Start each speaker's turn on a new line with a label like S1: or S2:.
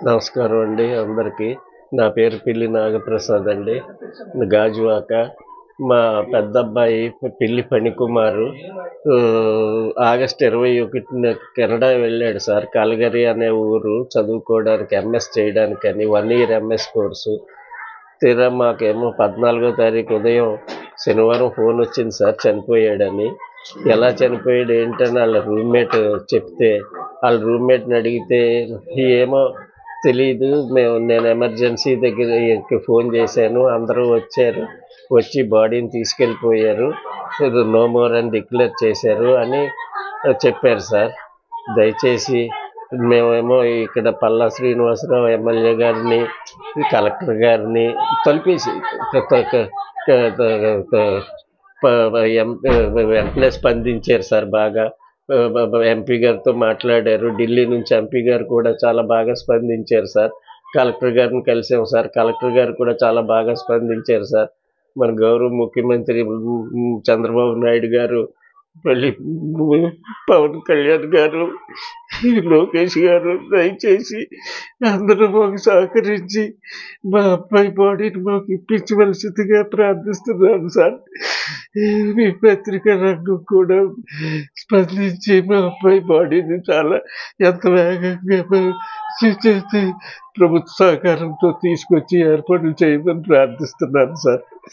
S1: నమస్కారం అండి అందరికీ. నా పేరు పిల్లి నాగప్రసాద్ అండి. గాజువాక. మా పెద్దబ్బాయి పిల్లి ఫణికుమారు ఆగస్టు 21న కెనడా వెళ్ళాడు సార్. కల్గరి అనే ఊరు చదువుకోవడానికి ఎంఎస్ చేయడానికని 1 ఇయర్ ఎంఎస్ కోర్సు. తీరా మాకేమో 14వ తారీఖు ఉదయం శనివారం ఫోన్ వచ్చింది సార్ చనిపోయాడని. ఎలా చనిపోయాడు ఏంటని వాళ్ళ రూమ్మేట్ చెప్తే, వాళ్ళ రూమ్మేట్ని అడిగితే ఏమో తెలీదు, నేను ఎమర్జెన్సీ దగ్గరికి ఫోన్ చేశాను, అందరూ వచ్చారు, వచ్చి బాడీని తీసుకెళ్ళిపోయారు, నో మోర్ అని డిక్లేర్ చేశారు అని చెప్పారు సార్. దయచేసి మేమేమో ఇక్కడ పల్లా శ్రీనివాసరావు ఎమ్మెల్యే గారిని, కలెక్టర్ గారిని తలిపేసి వెంటనే స్పందించారు సార్. బాగా ఎంపీ గారితో మాట్లాడారు. ఢిల్లీ నుంచి ఎంపీ గారు కూడా చాలా బాగా స్పందించారు సార్. కలెక్టర్ గారిని కలిసాం సార్. కలెక్టర్ గారు కూడా చాలా బాగా స్పందించారు సార్. మన గౌరవ ముఖ్యమంత్రి చంద్రబాబు నాయుడు గారు, మళ్ళీ పవన్ కళ్యాణ్ గారు, లోకేష్ గారు దయచేసి అందరూ మాకు సహకరించి మా అబ్బాయి బాడీని మాకు ఇప్పించవలసిందిగా ప్రార్థిస్తున్నాను సార్. మీ పత్రికా రంగం కూడా స్పందించి మా అబ్బాయి బాడీని చాలా ఎంత వేగంగా ప్రభుత్వ సహకారంతో తీసుకొచ్చి ఏర్పాట్లు చేయమని ప్రార్థిస్తున్నాను సార్.